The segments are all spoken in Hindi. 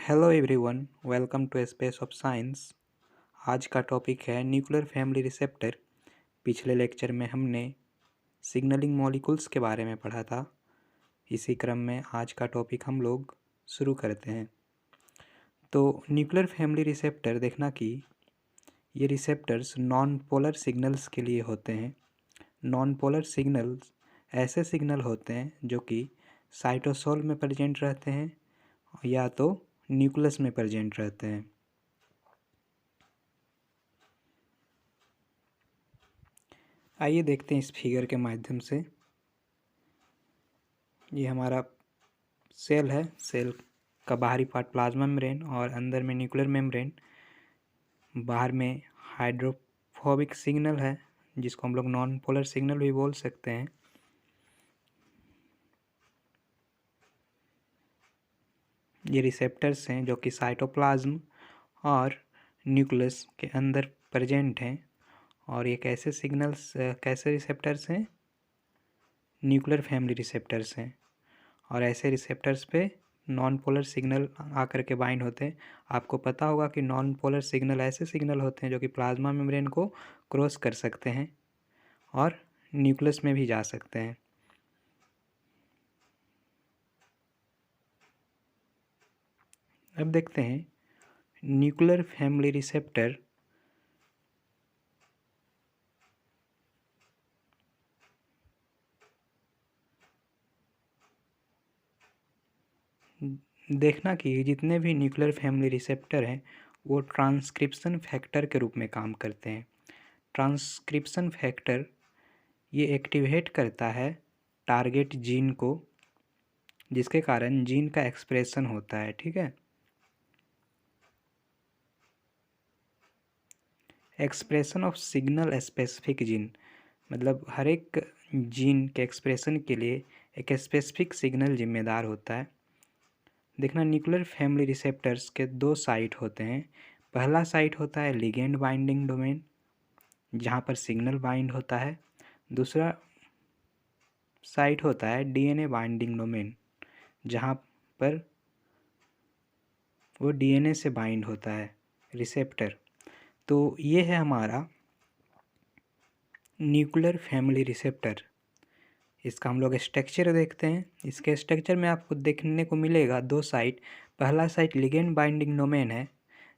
Hello everyone, welcome to Space of Science. आज का टॉपिक है न्यूक्लियर फैमिली रिसेप्टर। पिछले लेक्चर में हमने सिग्नलिंग मॉलिक्यूल्स के बारे में पढ़ा था। इसी क्रम में आज का टॉपिक हम लोग शुरू करते हैं। तो न्यूक्लियर फैमिली रिसेप्टर देखना कि ये रिसेप्टर्स नॉन पोलर सिग्नल्स के लिए होते हैं। नॉन पोलर सिग्नल्स ऐसे सिग्नल होते हैं जो कि साइटोसोल में प्रेजेंट रहते हैं या तो न्यूक्लियस में प्रेजेंट रहते हैं। आइए देखते हैं इस फिगर के माध्यम से। ये हमारा सेल है। सेल का बाहरी पार्ट प्लाज्मा मेम्ब्रेन और अंदर में न्यूक्लियर मेम्ब्रेन। बाहर में हाइड्रोफोबिक सिग्नल है जिसको हम लोग नॉन पोलर सिग्नल भी बोल सकते हैं। ये रिसेप्टर्स हैं जो कि साइटोप्लाज्म और न्यूक्लियस के अंदर प्रेजेंट हैं। और ये कैसे रिसेप्टर्स हैं? न्यूक्लियर फैमिली रिसेप्टर्स हैं। और ऐसे रिसेप्टर्स पे नॉन पोलर सिग्नल आकर के बाइंड होते हैं। आपको पता होगा कि नॉन पोलर सिग्नल ऐसे सिग्नल होते हैं जो कि प्लाज्मा मेम्ब्रेन को क्रॉस कर सकते हैं और न्यूक्लियस में भी जा सकते हैं। अब देखते हैं न्यूक्लियर फैमिली रिसेप्टर देखना कि जितने भी न्यूक्लियर फैमिली रिसेप्टर हैं वो ट्रांसक्रिप्शन फैक्टर के रूप में काम करते हैं। ट्रांसक्रिप्शन फैक्टर ये एक्टिवेट करता है टारगेट जीन को, जिसके कारण जीन का एक्सप्रेशन होता है। ठीक है, expression of signal specific gene मतलब हर एक जीन के एक्सप्रेशन के लिए एक स्पेसिफिक सिग्नल जिम्मेदार होता है। देखना न्यूक्लियर फैमिली रिसेप्टर्स के दो साइट होते हैं। पहला साइट होता है लिगेंड बाइंडिंग डोमेन जहाँ पर सिग्नल बाइंड होता है। दूसरा साइट होता है डीएनए बाइंडिंग डोमेन जहाँ पर वो डीएनए से बाइंड होता है रिसेप्टर। तो ये है हमारा न्यूक्लियर फैमिली रिसेप्टर। इसका हम लोग स्ट्रक्चर देखते हैं। इसके स्ट्रक्चर में आपको देखने को मिलेगा दो साइट। पहला साइट लिगेंड बाइंडिंग डोमेन है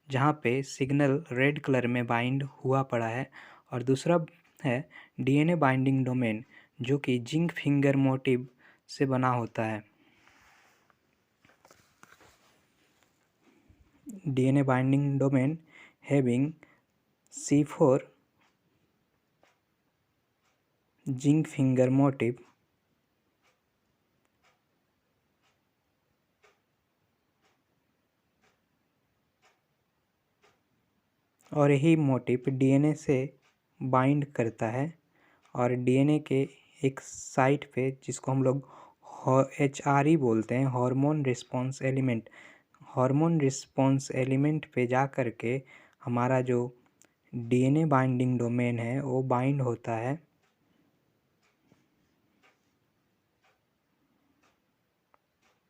जहाँ पे सिग्नल रेड कलर में बाइंड हुआ पड़ा है, और दूसरा है डीएनए बाइंडिंग डोमेन जो कि जिंक फिंगर मोटिव से बना होता है। DNA binding domain having C4 zinc finger motive और यही मोटिव डीएनए से बाइंड करता है और डीएनए के एक साइट पे जिसको हम लोग HRE बोलते हैं, hormone response element. Hormone response element पे जा कर के हमारा जो डीएनए बाइंडिंग डोमेन है वो बाइंड होता है।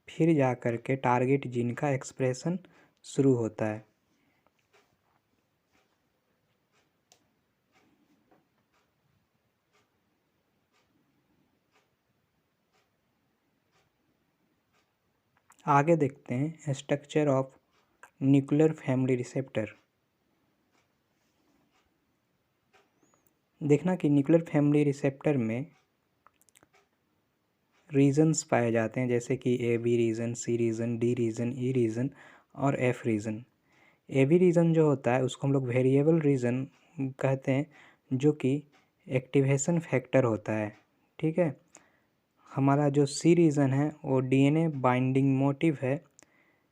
फिर जा कर के टारगेट जीन का एक्सप्रेशन शुरू होता है। आगे देखते हैं structure of nuclear family receptor. देखना कि न्यूक्लियर फैमिली रिसेप्टर में रीजन्स पाए जाते हैं जैसे कि AB region, C region, D region, E region और F रीजन। AB रीजन जो होता है उसको हम लोग वेरिएबल रीजन कहते हैं जो कि एक्टिवेशन फैक्टर होता है। ठीक है, हमारा जो C रीजन है वो डीएनए बाइंडिंग मोटिव है।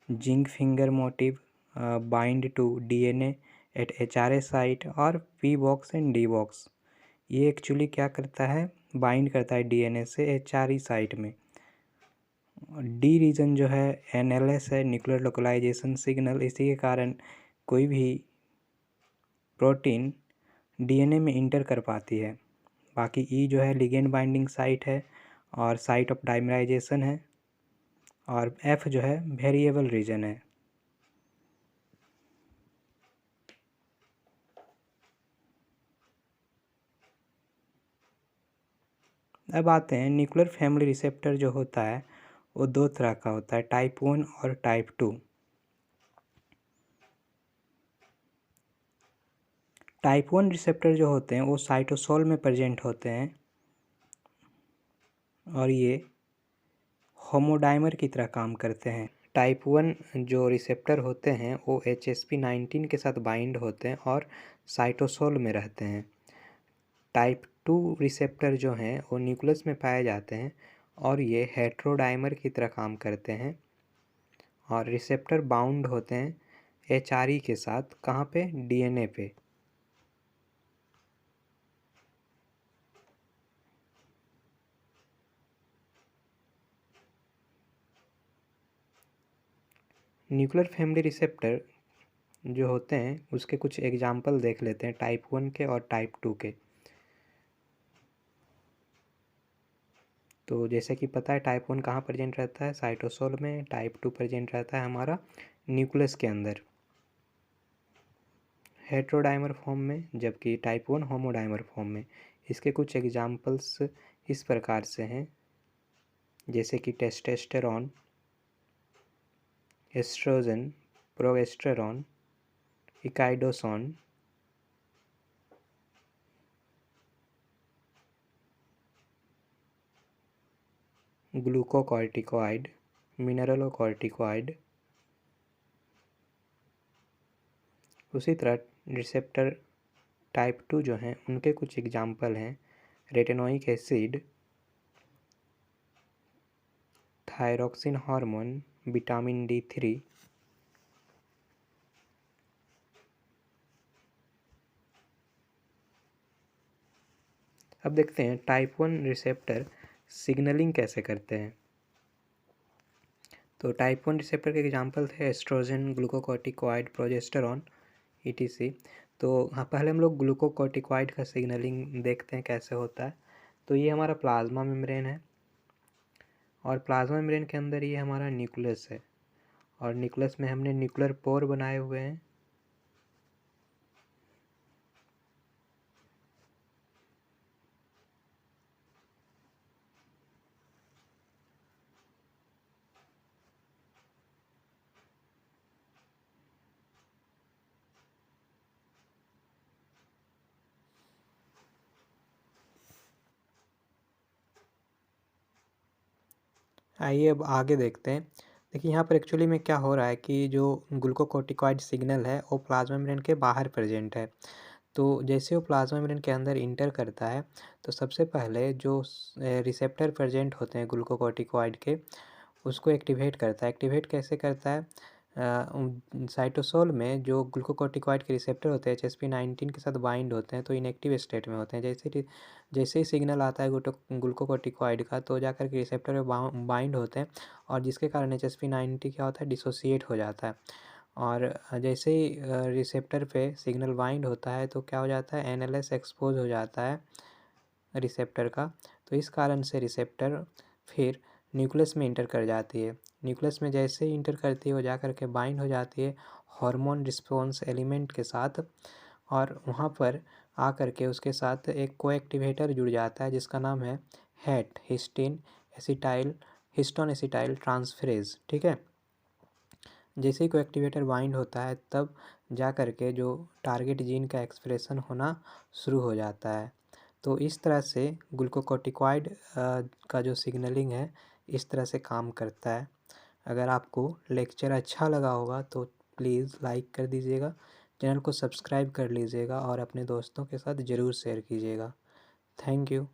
Zinc finger motif bind to DNA at HRA site और P box and D box. ये एक्चुअली क्या करता है, बाइंड करता है डीएनए से HRE साइट में। डी रीजन जो है NLS है, न्यूक्लियर लोकलाइजेशन सिग्नल। इसी के कारण कोई भी प्रोटीन डीएनए में इंटर कर पाती है। बाकी ई जो है लिगेंड बाइंडिंग साइट है और साइट ऑफ डाइमराइजेशन है। और एफ जो है वेरिएबल रीजन है। अब आते हैं न्यूक्लियर फैमिली रिसेप्टर जो होता है वो दो तरह का होता है, टाइप 1 और टाइप 2। टाइप 1 रिसेप्टर जो होते हैं वो साइटोसोल में प्रेजेंट होते हैं और ये होमोडाइमर की तरह काम करते हैं। टाइप 1 जो रिसेप्टर होते हैं वो HSP19 के साथ बाइंड होते हैं और साइटोसोल में रहते हैं। टाइप 2 रिसेप्टर जो हैं वो न्यूक्लियस में पाए जाते हैं और ये हेट्रोडाइमर की तरह काम करते हैं और रिसेप्टर बाउंड होते हैं HRE के साथ, कहाँ पे, DNA पे। न्यूक्लियर फैमिली रिसेप्टर जो होते हैं उसके कुछ एग्जाम्पल देख लेते हैं, टाइप 1 के और टाइप 2 के। तो जैसे कि पता है टाइप 1 कहाँ प्रेजेंट रहता है, साइटोसोल में। टाइप 2 प्रेजेंट रहता है हमारा न्यूक्लियस के अंदर हेट्रोडाइमर फॉर्म में, जबकि टाइप 1 होमोडाइमर फॉर्म में। इसके कुछ एग्जाम्पल्स इस प्रकार से हैं, जैसे कि टेस्टोस्टेरोन, एस्ट्रोजन, प्रोगेस्टेरॉन, इकाइडोसोन, ग्लूकोकॉर्टिकोइड, मिनरलोकॉर्टिकोइड। उसी तरह रिसेप्टर टाइप 2 जो हैं उनके कुछ एग्जाम्पल हैं, retinoic acid, thyroxine hormone, vitamin D3। अब देखते हैं टाइप 1 रिसेप्टर सिग्नलिंग कैसे करते हैं। तो टाइप 1 रिसेप्टर के एग्जांपल थे एस्ट्रोजन, ग्लूकोकॉर्टिकोइड, प्रोजेस्टेरॉन, ETC। तो हाँ, पहले हम लोग ग्लूकोकॉर्टिकोइड का सिग्नलिंग देखते हैं कैसे होता है। तो ये हमारा प्लाज्मा मेम्ब्रेन है और प्लाज्मा मेम्ब्रेन के अंदर ये हमारा न्यूक्लियस है और न्यूक्लियस में हमने न्यूक्लियर पोर बनाए हुए हैं। आइए अब आगे देखते हैं। देखिए यहाँ पर एक्चुअली में क्या हो रहा है कि जो ग्लूकोकॉर्टिकॉइड सिग्नल है वो प्लाज्मा मेम्ब्रेन के बाहर प्रेजेंट है। तो जैसे वो प्लाज्मा मेम्ब्रेन के अंदर इंटर करता है तो सबसे पहले जो रिसेप्टर प्रेजेंट होते हैं ग्लूकोकॉर्टिकॉइड के उसको एक्टिवेट करता है। एक्टिवेट कैसे करता है, साइटोसोल में जो ग्लूकोकॉर्टिकॉइड के रिसेप्टर होते हैं HSP19 के साथ बाइंड होते हैं तो इनएक्टिव स्टेट में होते हैं। जैसे ही सिग्नल आता है ग्लूकोकॉर्टिकॉइड का तो जाकर के रिसेप्टर में बाइंड होते हैं और जिसके कारण HSP90 क्या होता है, डिसोसिएट हो जाता है। और जैसे ही रिसेप्टर पे सिग्नल बाइंड होता है तो क्या हो जाता है, NLS एक्सपोज हो जाता है रिसेप्टर का। तो इस कारण से रिसेप्टर फिर न्यूक्लियस में इंटर कर जाती है। न्यूक्लियस में जैसे ही इंटर करती है वो जा कर के बाइंड हो जाती है हार्मोन रिस्पॉन्स एलिमेंट के साथ और वहाँ पर आ कर के उसके साथ एक कोएक्टिवेटर जुड़ जाता है जिसका नाम है हैट, हिस्टोन एसिटाइल ट्रांसफरेज। ठीक है, जैसे ही कोएक्टिवेटर बाइंड होता है तब जा कर के जो टारगेट जीन का एक्सप्रेशन होना शुरू हो जाता है। तो इस तरह से ग्लूकोकॉर्टिकॉइड का जो सिग्नलिंग है इस तरह से काम करता है। अगर आपको लेक्चर अच्छा लगा होगा तो प्लीज़ लाइक कर दीजिएगा, चैनल को सब्सक्राइब कर लीजिएगा और अपने दोस्तों के साथ ज़रूर शेयर कीजिएगा। Thank you.